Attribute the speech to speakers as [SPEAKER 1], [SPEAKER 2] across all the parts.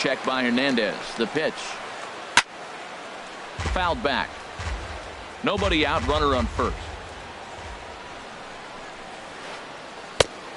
[SPEAKER 1] check by Hernandez. The pitch. Fouled back. Nobody out, runner on first.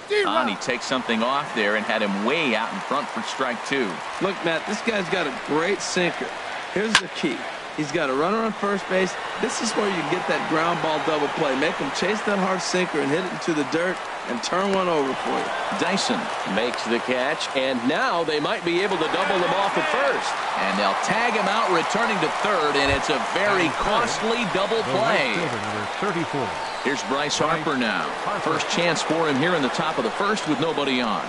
[SPEAKER 1] And he takes something off there and had him way out in front for strike two.
[SPEAKER 2] Look, Matt, this guy's got a great sinker. Here's the key. He's got a runner on first base. This is where you get that ground ball double play. Make him chase that hard sinker and hit it into the dirt and turn one over for you.
[SPEAKER 1] Dyson
[SPEAKER 3] makes the catch, and now they might be able to double them off at first.
[SPEAKER 1] And they'll tag him out returning to third, and it's a very costly double play.
[SPEAKER 4] Number 34.
[SPEAKER 1] Here's Bryce Harper now. First chance for him here in the top of the first with nobody on.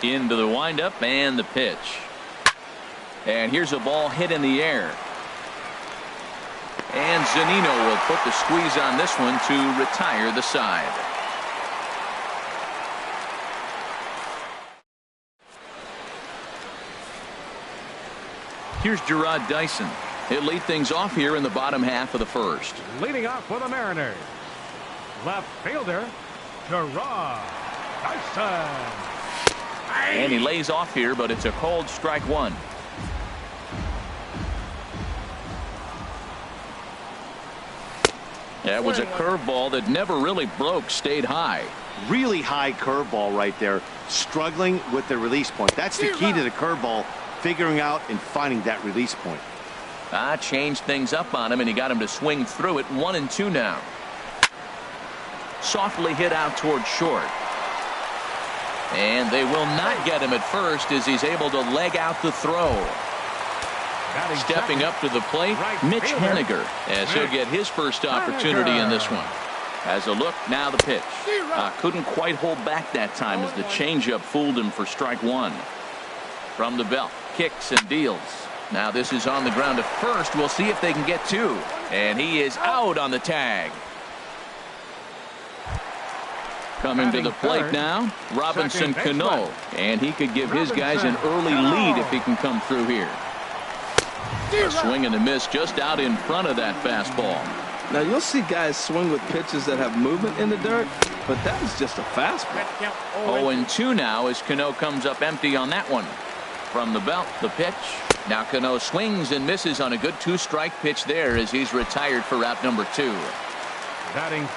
[SPEAKER 1] Into the windup and the pitch. And here's a ball hit in the air. And Zunino will put the squeeze on this one to retire the side. Here's Gerard Dyson. He'll lead things off here in the bottom half of the first.
[SPEAKER 4] Leading off for the Mariners, left fielder, Gerard Dyson.
[SPEAKER 1] And he lays off here, but it's a cold strike one. That was a curveball that never really broke, stayed high.
[SPEAKER 5] Really high curveball right there, struggling with the release point. That's the key to the curveball, figuring out and finding that release point.
[SPEAKER 1] Changed things up on him, and he got him to swing through it. 1-2 now. Softly hit out towards short. And they will not get him at first as he's able to leg out the throw. Stepping up to the plate, Mitch Haniger, as he'll get his first opportunity in this one. As a look, now the pitch. Couldn't quite hold back that time as the changeup fooled him for strike one. From the belt, kicks and deals. Now this is on the ground to first. We'll see if they can get two. And he is out on the tag. Coming to the plate now, Robinson Cano. And he could give his guys an early lead if he can come through here. A swing and a miss just out in front of that fastball.
[SPEAKER 2] Now you'll see guys swing with pitches that have movement in the dirt, but that was just a fastball.
[SPEAKER 1] 0-2 now as Cano comes up empty on that one. From the belt, the pitch. Now Cano swings and misses on a good two-strike pitch there as he's retired for out number 2.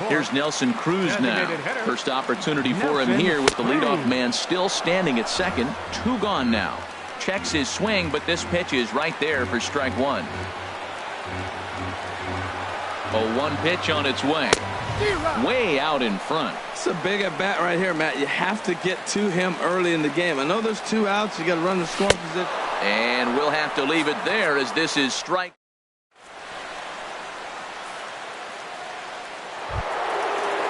[SPEAKER 1] Here's Nelson Cruz now. First opportunity for him here with the leadoff man still standing at second. 2 gone now. Checks his swing, but this pitch is right there for strike one. 0-1 pitch on its way. Way out in front.
[SPEAKER 2] It's a big at bat right here, Matt. You have to get to him early in the game. I know there's 2 outs. You got to run the scoring position.
[SPEAKER 1] And we'll have to leave it there as this is strike.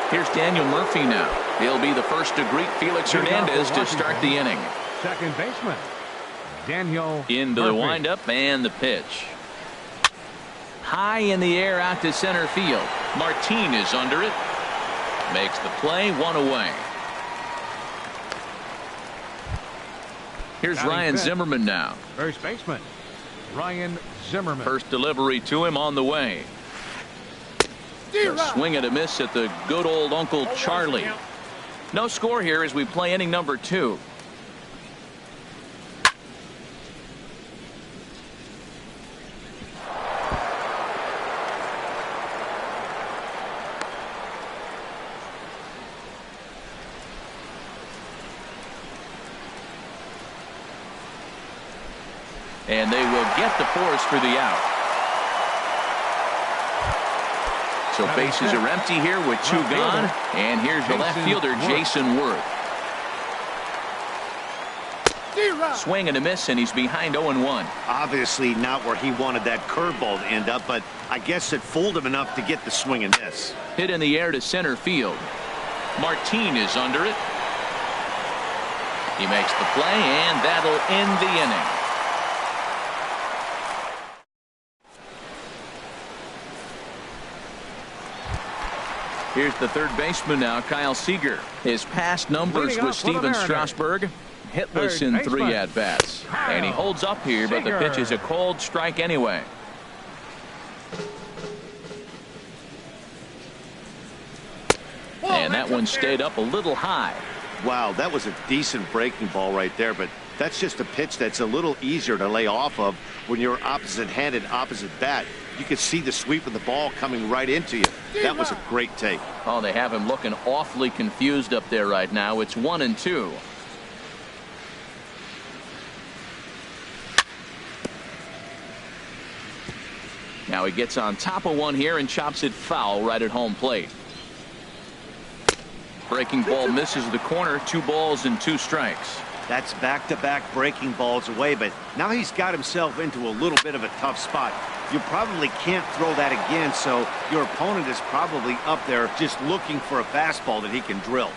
[SPEAKER 1] Here's Daniel Murphy now. He'll be the first to greet Felix Hernandez to start the inning.
[SPEAKER 4] Second baseman, Daniel
[SPEAKER 1] into the windup and the pitch. High in the air out to center field. Martin is under it. Makes the play, 1 away. Here's Ryan Zimmerman now.
[SPEAKER 4] First baseman, Ryan Zimmerman.
[SPEAKER 1] First delivery to him on the way. A swing and a miss at the good old Uncle Charlie. No score here as we play inning number 2. And they will get the force for the out. So bases are empty here with 2 gone. And here's the left fielder, Jason Worth. Swing and a miss, and he's behind 0-1.
[SPEAKER 5] Obviously not where he wanted that curveball to end up, but I guess it fooled him enough to get the swing and miss.
[SPEAKER 1] Hit in the air to center field. Martin is under it. He makes the play, and that'll end the inning. Here's the third baseman now, Kyle Seager. His past numbers with Steven Strasburg, hitless in 3 at-bats. And he holds up here, but the pitch is a cold strike anyway. And that one stayed up a little high.
[SPEAKER 5] Wow, that was a decent breaking ball right there, but That's just a pitch that's a little easier to lay off of when you're opposite-handed, opposite bat. You can see the sweep of the ball coming right into you. That was a great take.
[SPEAKER 1] Oh, they have him looking awfully confused up there right now. It's 1-2. Now he gets on top of one here and chops it foul right at home plate. Breaking ball misses the corner. 2 balls and 2 strikes.
[SPEAKER 5] That's back-to-back breaking balls away, but now he's got himself into a little bit of a tough spot. You probably can't throw that again, so your opponent is probably up there just looking for a fastball that he can drill.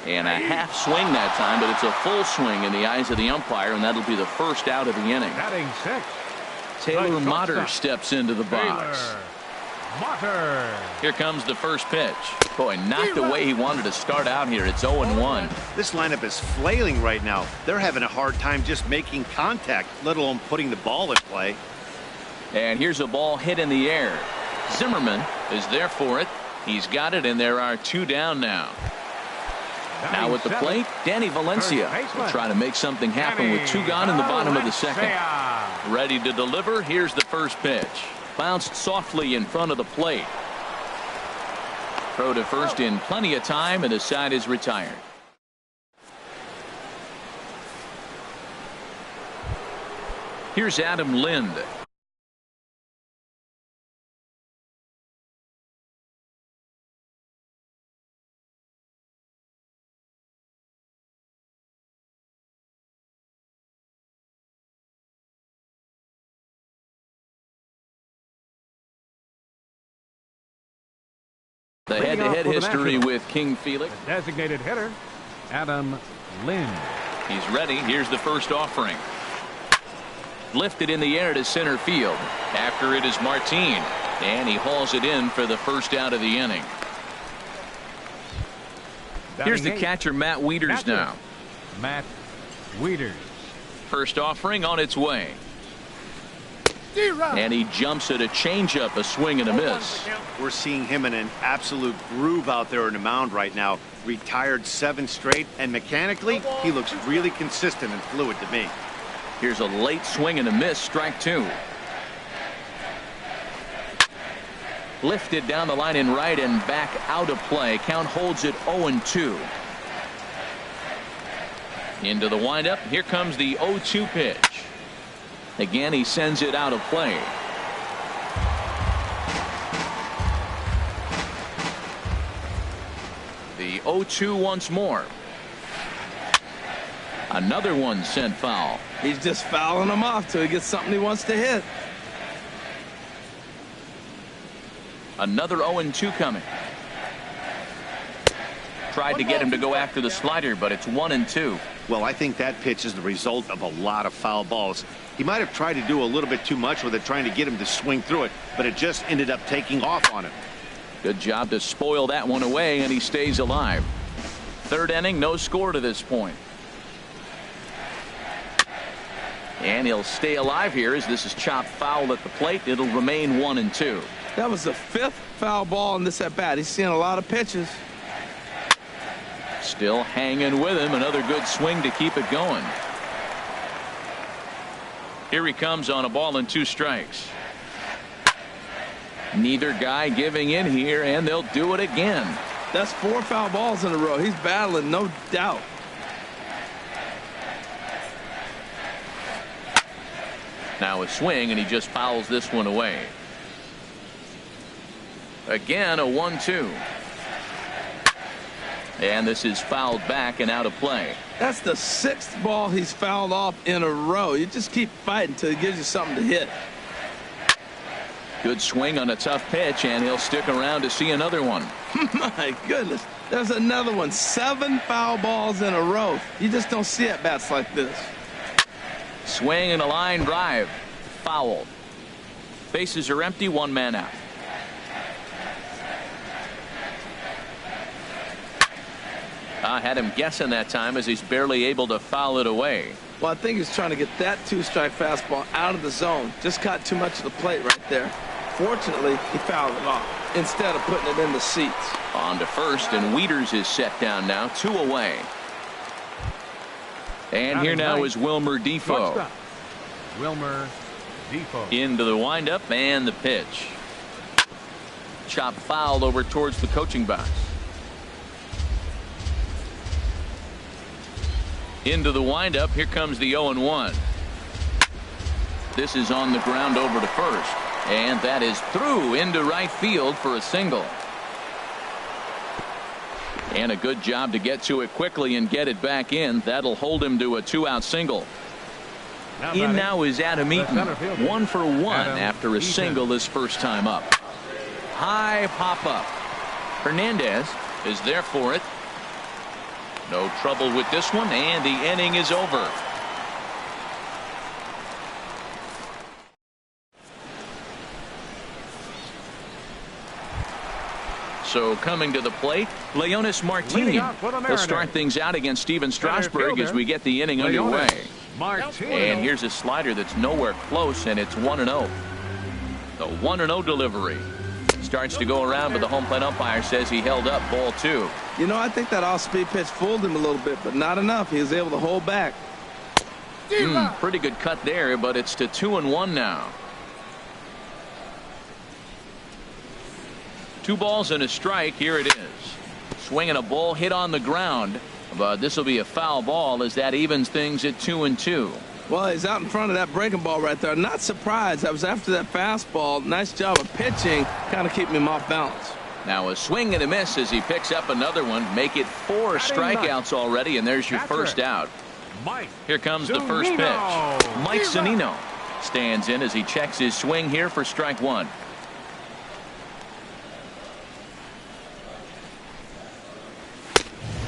[SPEAKER 1] And a half swing that time, but it's a full swing in the eyes of the umpire, and that'll be the first out of the inning.
[SPEAKER 4] Batting 6.
[SPEAKER 1] Taylor Motter steps into the box.
[SPEAKER 4] Motter.
[SPEAKER 1] Here comes the first pitch. Boy, not the way he wanted to start out here. It's 0-1.
[SPEAKER 5] This lineup is flailing right now. They're having a hard time just making contact, let alone putting the ball in play.
[SPEAKER 1] And here's a ball hit in the air. Zimmerman is there for it. He's got it, and there are 2 down now. Now at the plate, Danny Valencia will try to make something happen with 2 gone in the bottom of the second. Ready to deliver. Here's the first pitch. Bounced softly in front of the plate. Throw to first in plenty of time, and the side is retired. Here's Adam Lind. The head-to-head history with King Felix.
[SPEAKER 4] The designated hitter, Adam Lind.
[SPEAKER 1] He's ready. Here's the first offering. Lifted in the air to center field. After it is Martin. And he hauls it in for the first out of the inning. Here's the catcher, Matt Wieters now.
[SPEAKER 4] Matt Wieters.
[SPEAKER 1] First offering on its way. And he jumps at a changeup, a swing and a miss.
[SPEAKER 5] We're seeing him in an absolute groove out there in the mound right now. Retired 7 straight, and mechanically, he looks really consistent and fluid to me.
[SPEAKER 1] Here's a late swing and a miss, strike 2. Lifted down the line in right and back out of play. Count holds it 0-2. Into the windup. Here comes the 0-2 pitch. Again, he sends it out of play. The 0-2 once more. Another one sent foul.
[SPEAKER 2] He's just fouling them off till he gets something he wants to hit.
[SPEAKER 1] Another 0-2 coming. Tried to get him to go after the slider, but it's 1-2.
[SPEAKER 5] Well, I think that pitch is the result of a lot of foul balls. He might have tried to do a little bit too much with it, trying to get him to swing through it, but it just ended up taking off on him.
[SPEAKER 1] Good job to spoil that one away, and he stays alive. Third inning, no score to this point. And he'll stay alive here as this is chopped foul at the plate. It'll remain 1-2.
[SPEAKER 2] That was the 5th foul ball in this at-bat. He's seeing a lot of pitches.
[SPEAKER 1] Still hanging with him. Another good swing to keep it going. Here he comes on a ball and 2 strikes. Neither guy giving in here, and they'll do it again.
[SPEAKER 2] That's 4 foul balls in a row. He's battling, no doubt.
[SPEAKER 1] Now a swing, and he just fouls this one away. Again, a 1-2. And this is fouled back and out of play.
[SPEAKER 2] That's the 6th ball he's fouled off in a row. You just keep fighting until he gives you something to hit.
[SPEAKER 1] Good swing on a tough pitch, and he'll stick around to see another one.
[SPEAKER 2] My goodness. There's another one. 7 foul balls in a row. You just don't see at-bats like this.
[SPEAKER 1] Swing and a line drive. Foul. Bases are empty. 1 man out. I had him guessing that time as he's barely able to foul it away.
[SPEAKER 2] Well, I think he's trying to get that 2-strike fastball out of the zone. Just caught too much of the plate right there. Fortunately, he fouled it off instead of putting it in the seats.
[SPEAKER 1] On to first, and Wieters is set down now. 2 away. And here now is Wilmer Defoe.
[SPEAKER 4] Shortstop, Wilmer Defoe.
[SPEAKER 1] Into the windup and the pitch. Chop foul over towards the coaching box. Into the windup. Here comes the 0-1. This is on the ground over to first. And that is through into right field for a single. And a good job to get to it quickly and get it back in. That'll hold him to a 2-out single. In now is Adam Eaton. 1 for 1 after a single his first time up. High pop up. Hernandez is there for it. No trouble with this one, and the inning is over. So coming to the plate, Leonis Martini. He'll start things out against Steven Strasburg as we get the inning underway. And here's a slider that's nowhere close, and it's 1-0. The 1-0 delivery. Starts to go around, but the home plate umpire says he held up ball 2.
[SPEAKER 2] You know, I think that off-speed pitch fooled him a little bit, but not enough. He was able to hold back.
[SPEAKER 1] Pretty good cut there, but it's to 2-1 now. 2 balls and a strike. Here it is. Swinging a ball hit on the ground, but this will be a foul ball as that evens things at 2-2.
[SPEAKER 2] Well, he's out in front of that breaking ball right there. Not surprised. I was after that fastball. Nice job of pitching, kind of keeping him off balance.
[SPEAKER 1] Now a swing and a miss as he picks up another one. Make it 4 strikeouts already, and there's your first out. Here comes the first pitch. Mike Zunino stands in as he checks his swing here for strike 1.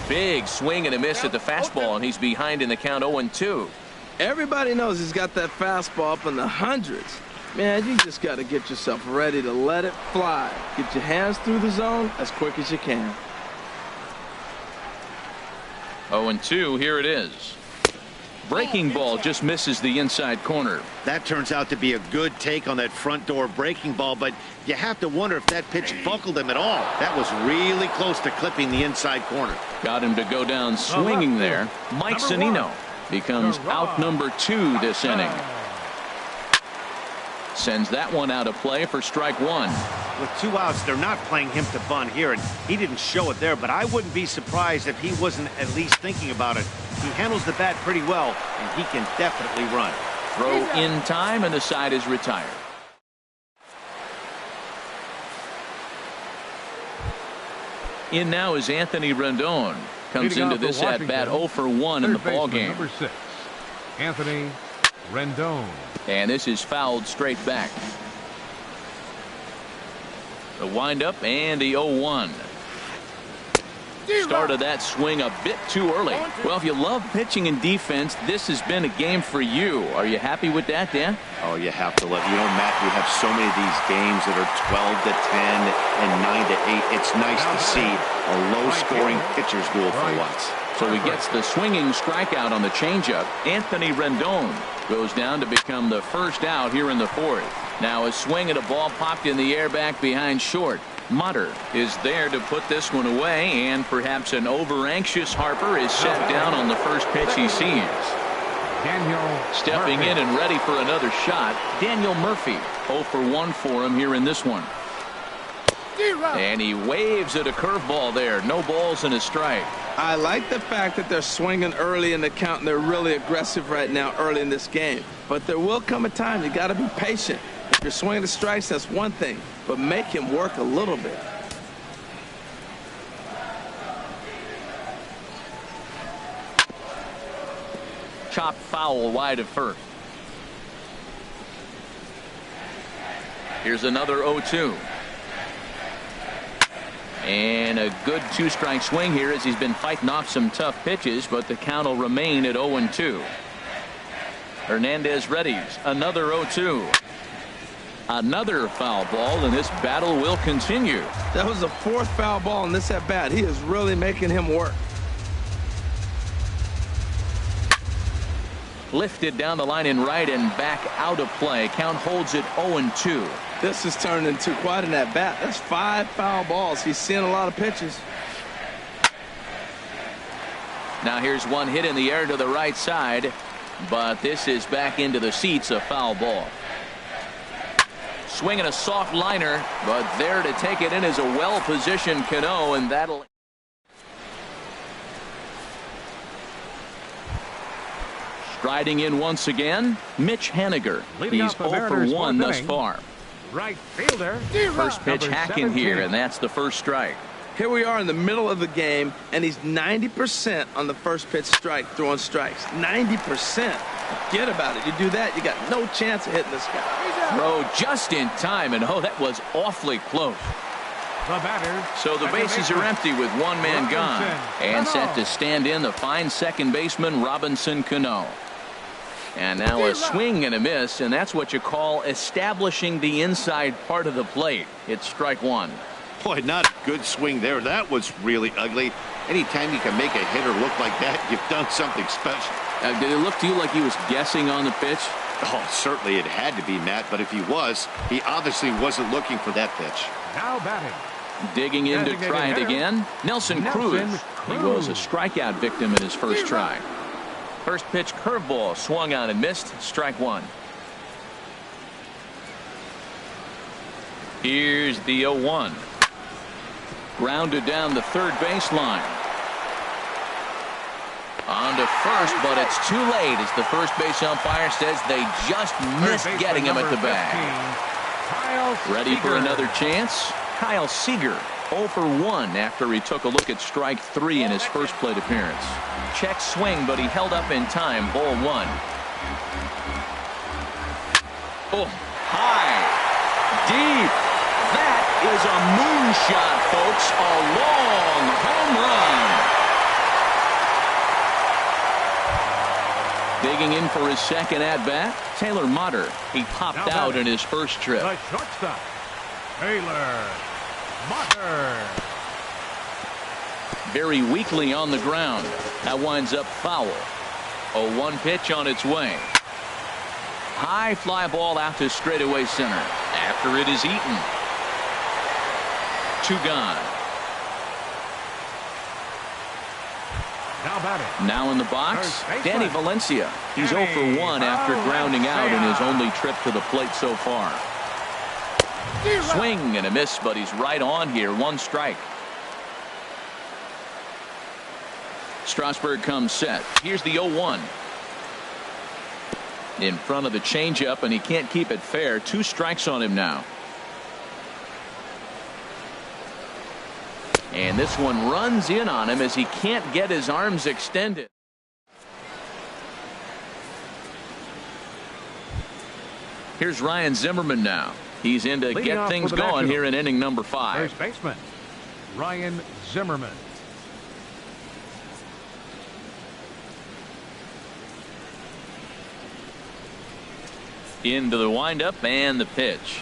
[SPEAKER 1] Big swing and a miss at the fastball, and he's behind in the count 0-2.
[SPEAKER 2] Everybody knows he's got that fastball up in the hundreds. Man, you just got to get yourself ready to let it fly. Get your hands through the zone as quick as you can.
[SPEAKER 1] 0-2, here it is. Breaking ball just misses the inside corner.
[SPEAKER 5] That turns out to be a good take on that front door breaking ball, but you have to wonder if that pitch buckled him at all. That was really close to clipping the inside corner.
[SPEAKER 1] Got him to go down swinging there. Mike Zunino becomes out number 2 this inning. Sends that one out of play for strike 1.
[SPEAKER 5] With 2 outs, they're not playing him to bunt here, and he didn't show it there, but I wouldn't be surprised if he wasn't at least thinking about it. He handles the bat pretty well, and he can definitely run.
[SPEAKER 1] Throw in time, and the side is retired. In now is Anthony Rendon. Comes into this at bat 0 for 1 in the ball game.
[SPEAKER 4] Number 6, Anthony Rendon.
[SPEAKER 1] And this is fouled straight back. The windup and the 0-1. Started that swing a bit too early. Well, if you love pitching and defense, this has been a game for you. Are you happy with that, Dan?
[SPEAKER 5] Oh, you have to love. You know, Matt, we have so many of these games that are 12 to 10 and 9 to 8. It's nice to see a low-scoring pitcher's duel for once.
[SPEAKER 1] So he gets the swinging strikeout on the changeup. Anthony Rendon goes down to become the first out here in the 4th. Now a swing at a ball popped in the air back behind short. Mutter is there to put this one away, and perhaps an over-anxious Harper is set down on the first pitch he sees. Stepping in and ready for another shot, Daniel Murphy. 0 for 1 for him here in this one. And he waves at a curveball there. No balls and a strike.
[SPEAKER 2] I like the fact that they're swinging early in the count, and they're really aggressive right now early in this game. But there will come a time you got to be patient. If you're swinging the strikes, that's one thing, but make him work a little bit.
[SPEAKER 1] Chop foul wide of first. Here's another 0-2. And a good 2-strike swing here as he's been fighting off some tough pitches, but the count will remain at 0-2. Hernandez readies. Another 0-2. Another foul ball, and this battle will continue.
[SPEAKER 2] That was the 4th foul ball in this at bat. He is really making him work.
[SPEAKER 1] Lifted down the line in right and back out of play. Count holds it 0-2.
[SPEAKER 2] This has turned into quite an at bat. That's 5 foul balls. He's seeing a lot of pitches.
[SPEAKER 1] Now here's one hit in the air to the right side, but this is back into the seats, a foul ball. Swinging a soft liner, but there to take it in is a well-positioned Cano, and that'll... Striding in once again, Mitch Haniger. He's 0 for 1 thus far.
[SPEAKER 4] Right fielder.
[SPEAKER 1] First pitch hacking here, and that's the first strike.
[SPEAKER 2] Here we are in the middle of the game, and he's 90% on the first pitch strike, throwing strikes. 90%. Forget about it. You do that, you got no chance of hitting this guy.
[SPEAKER 1] Throw just in time, and oh, that was awfully close.
[SPEAKER 4] The batter.
[SPEAKER 1] So the bases are empty with one man gone. And set to stand in the fine second baseman, Robinson Cano. And now a swing and a miss, and that's what you call establishing the inside part of the plate. It's strike one.
[SPEAKER 5] Boy, not a good swing there. That was really ugly. Anytime you can make a hitter look like that, you've done something special.
[SPEAKER 1] Did it look to you like he was guessing on the pitch?
[SPEAKER 5] Oh, certainly it had to be, Matt, but if he was, he obviously wasn't looking for that pitch.
[SPEAKER 4] Now batting.
[SPEAKER 1] Digging in to try it again, Nelson Cruz. He was a strikeout victim in his first try. First pitch curveball swung on and missed. Strike one. Here's the 0-1. Grounded down the third baseline. On to first, but it's too late as the first base umpire says they just missed getting him at the bag. Ready for another chance? Kyle Seager, 0 for 1 after he took a look at strike 3 in his first plate appearance. Check swing, but he held up in time. Ball 1. Oh, high, deep. That is a moonshot, folks. A long home run. Digging in for his second at-bat, Taylor Motter. He popped out in his first trip.
[SPEAKER 4] The shortstop, Taylor Motter.
[SPEAKER 1] Very weakly on the ground. That winds up foul. A 1 pitch on its way. High fly ball out to straightaway center. After it is eaten. 2 gone.
[SPEAKER 4] Now batting.
[SPEAKER 1] Now in the box, Danny Valencia. He's 0 for 1 after grounding out in his only trip to the plate so far. Swing and a miss, but he's right on here. 1 strike. Strasburg comes set. Here's the 0-1. In front of the changeup, and he can't keep it fair. 2 strikes on him now. And this one runs in on him as he can't get his arms extended. Here's Ryan Zimmerman now. He's in to get things going here in inning number 5.
[SPEAKER 4] First baseman, Ryan Zimmerman.
[SPEAKER 1] Into the windup and the pitch.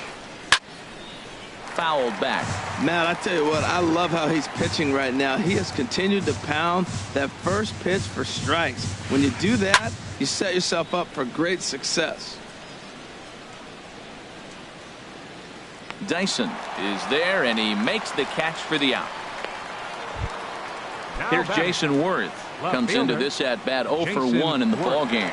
[SPEAKER 1] Fouled back.
[SPEAKER 2] Matt, I tell you what, I love how he's pitching right now. He has continued to pound that first pitch for strikes. When you do that, you set yourself up for great success.
[SPEAKER 1] Dyson is there, and he makes the catch for the out.
[SPEAKER 4] Now
[SPEAKER 1] Here's
[SPEAKER 4] batting.
[SPEAKER 1] Jason Worth. Comes into this at-bat 0 for 1 in the ball game.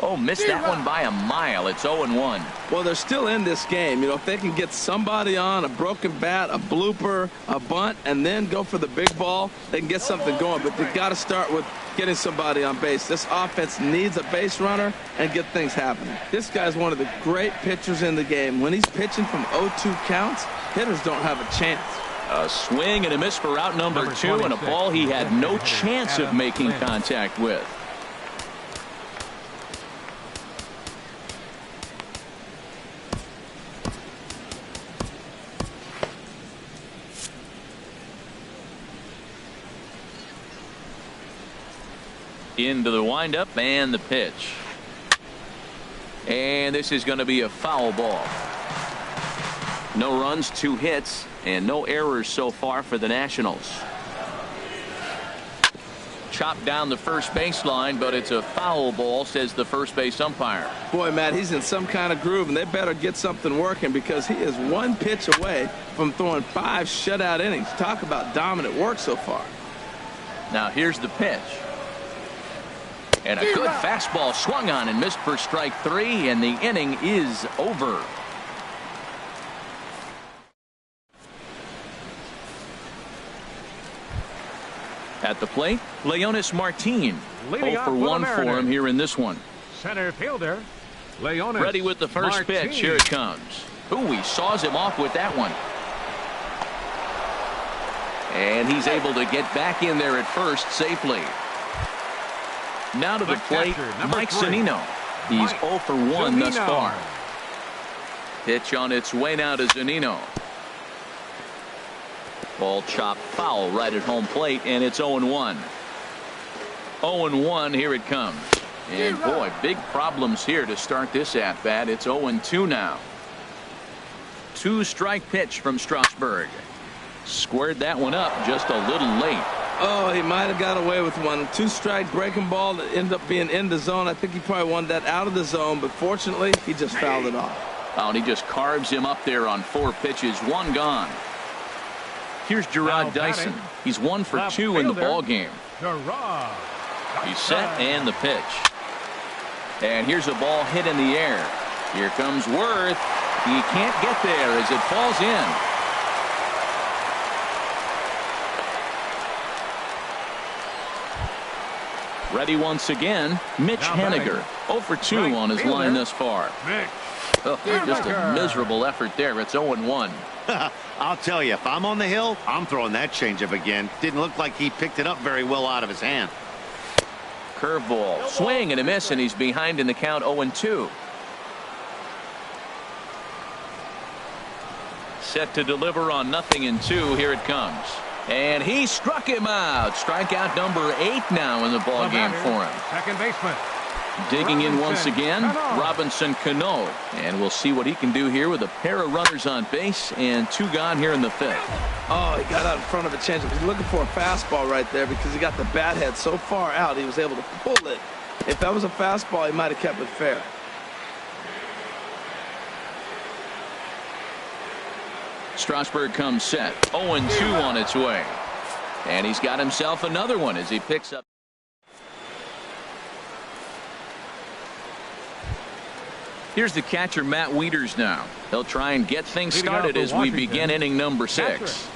[SPEAKER 1] Oh, missed that one by a mile. It's 0-1.
[SPEAKER 2] Well, they're still in this game. You know, if they can get somebody on, a broken bat, a blooper, a bunt, and then go for the big ball, they can get something going. But they've got to start with getting somebody on base. This offense needs a base runner and get things happening. This guy's one of the great pitchers in the game. When he's pitching from 0-2 counts, hitters don't have a chance.
[SPEAKER 1] A swing and a miss for out number 2, and a ball he had no chance of making contact with. Into the windup and the pitch. And this is going to be a foul ball. No runs, 2 hits, and no errors so far for the Nationals. chopped down the first baseline, but it's a foul ball, says the first base umpire.
[SPEAKER 2] Boy, Matt, he's in some kind of groove, and they better get something working because he is one pitch away from throwing 5 shutout innings. Talk about dominant work so far.
[SPEAKER 1] Now here's the pitch. And a good fastball swung on and missed for strike 3, and the inning is over. At the plate, Leonis Martin.
[SPEAKER 4] Leading
[SPEAKER 1] 0 for 1 for him here in this one.
[SPEAKER 4] Center fielder, Leonis
[SPEAKER 1] Ready with the first
[SPEAKER 4] Martin.
[SPEAKER 1] pitch. Here it comes. Ooh, he saws him off with that one. And he's able to get back in there at first safely. Now to the plate, Mike Zunino. He's 0 for 1 thus far. Pitch on its way now to Zunino. Ball chopped foul right at home plate, and it's 0-1. 0-1, here it comes. And boy, big problems here to start this at bat. It's 0-2 now. 2-strike pitch from Strasburg. Squared that one up just a little late.
[SPEAKER 2] Oh, he might have got away with one. 2-strike breaking ball that ended up being in the zone. I think he probably wanted that out of the zone, but fortunately, he just fouled it off.
[SPEAKER 1] Oh, and he just carves him up there on 4 pitches. 1 gone. Here's Gerard Dyson. He's 1 for 2 in the ball game. He's set and the pitch. And here's a ball hit in the air. Here comes Worth. He can't get there as it falls in. Ready once again, Mitch Haniger. 0 for 2 on his line thus far. Oh, just a miserable effort there. It's 0-1.
[SPEAKER 5] I'll tell you, if I'm on the hill, I'm throwing that changeup again. Didn't look like he picked it up very well out of his hand.
[SPEAKER 1] Curveball, swing and a miss, and he's behind in the count. 0-2. Set to deliver on 0-2. Here it comes. And he struck him out. Strikeout number 8 now in the ball game for him.
[SPEAKER 4] Second baseman.
[SPEAKER 1] Digging in once again, Robinson Cano. And we'll see what he can do here with a pair of runners on base and 2 gone here in the 5th.
[SPEAKER 2] Oh, he got out in front of a changeup. He's looking for a fastball right there because he got the bat head so far out he was able to pull it. If that was a fastball, he might have kept it fair.
[SPEAKER 1] Strasburg comes set. 0-2 on its way. And he's got himself another one as he picks up. Here's the catcher, Matt Wieters now. He'll try and get things started as we begin inning number 6.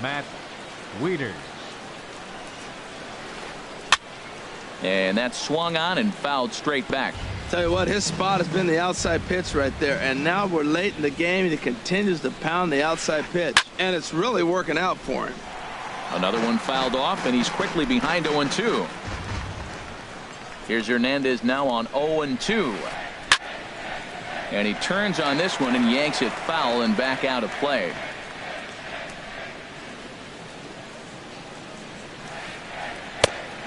[SPEAKER 4] Matt Wieters.
[SPEAKER 2] And that's swung on and fouled straight back. Tell you what, his spot has been the outside pitch right there, and now we're late in the game and he continues to pound the outside pitch, and it's really working out for him.
[SPEAKER 1] Another one fouled off, and he's quickly behind 0-2. Here's Hernandez now on 0-2. And he turns on this one and yanks it foul and back out of play.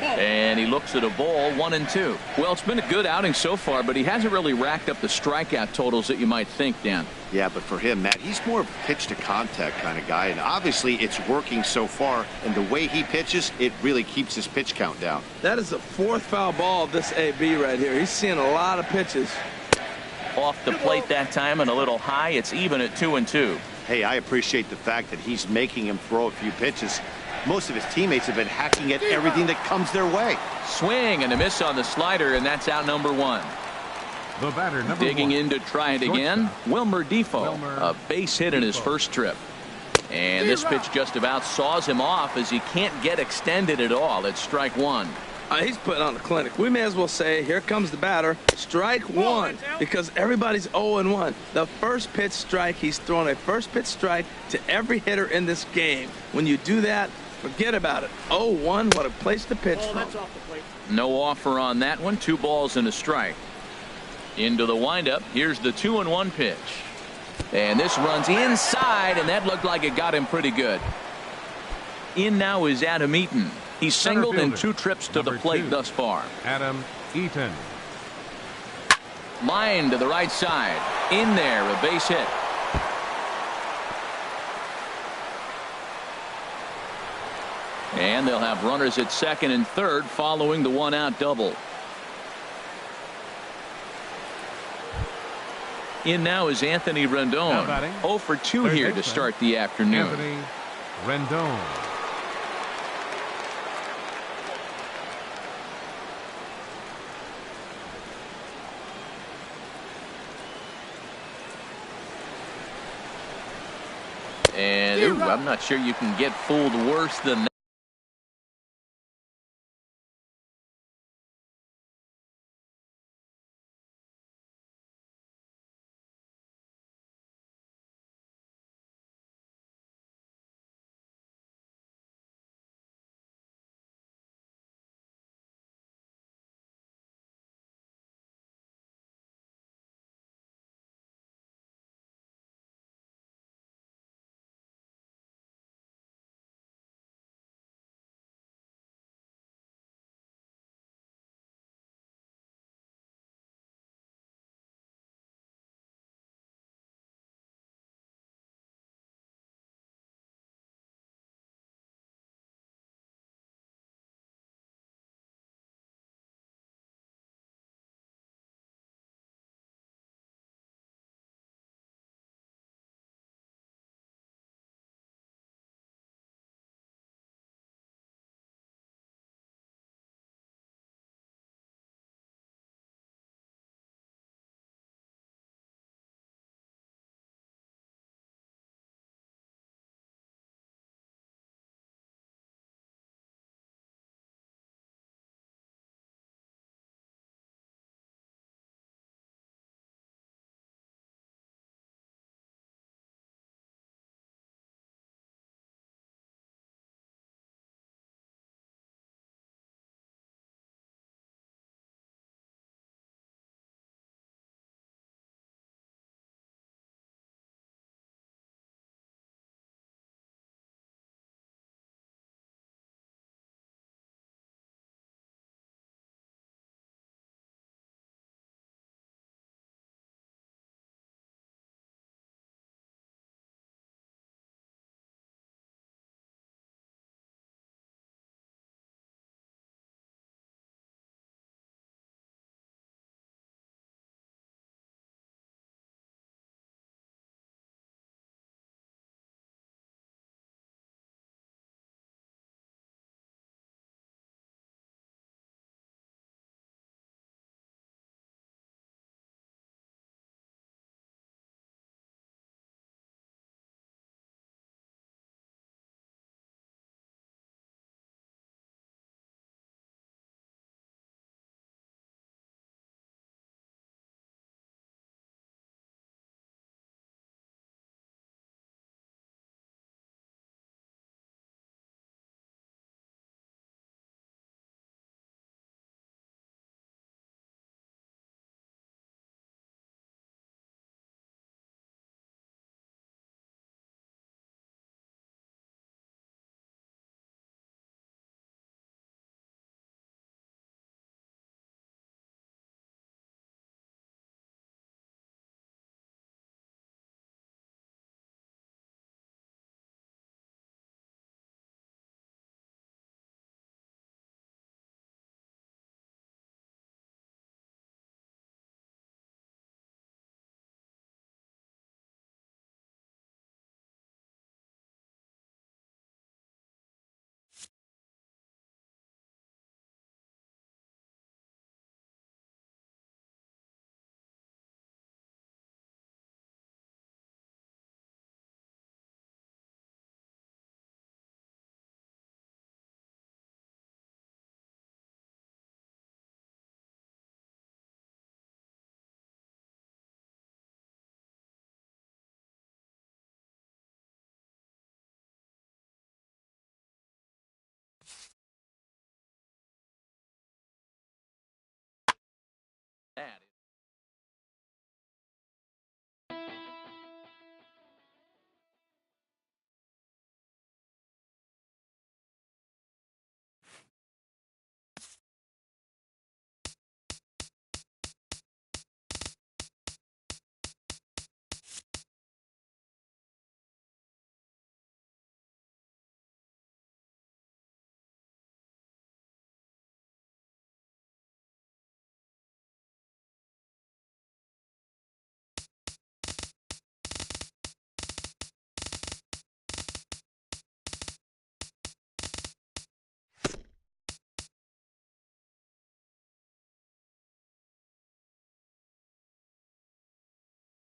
[SPEAKER 1] And he looks at a ball, 1-2. Well, it's been a good outing so far, but he hasn't really racked up the strikeout totals that you might think, Dan.
[SPEAKER 5] Yeah, but for him, Matt, he's more of a pitch to contact kind of guy, and obviously it's working so far, and the way he pitches, it really keeps his pitch count down.
[SPEAKER 2] That is the 4th foul ball of this AB right here. He's seeing a lot of pitches.
[SPEAKER 1] Off the plate that time and a little high. It's even at 2-2.
[SPEAKER 5] Hey, I appreciate the fact that he's making him throw a few pitches. Most of his teammates have been hacking at everything that comes their way.
[SPEAKER 1] Swing and a miss on the slider, and that's out number 1.
[SPEAKER 4] The batter, number
[SPEAKER 1] Digging
[SPEAKER 4] 1.
[SPEAKER 1] in to try it again, Wilmer Defoe. A base hit in his first trip. And this pitch just about saws him off as he can't get extended at all. It's strike 1.
[SPEAKER 2] He's putting on a clinic. We may as well say, here comes the batter. Strike 1, because everybody's 0-1. The first pitch strike, he's thrown a first pitch strike to every hitter in this game. When you do that, forget about it. 0-1, what a place to pitch from.
[SPEAKER 1] No offer on that one. 2 balls and a strike. Into the windup. Here's the 2-1 pitch. And this runs inside, and that looked like it got him pretty good. In now is Adam Eaton. He's singled in 2 trips to the plate thus far.
[SPEAKER 4] Adam Eaton.
[SPEAKER 1] Line to the right side. In there, a base hit. And they'll have runners at second and third following the one-out double. In now is Anthony Rendon. 0 for 2 here to start the afternoon.
[SPEAKER 4] Anthony Rendon.
[SPEAKER 1] And ooh, I'm not sure you can get fooled worse than that.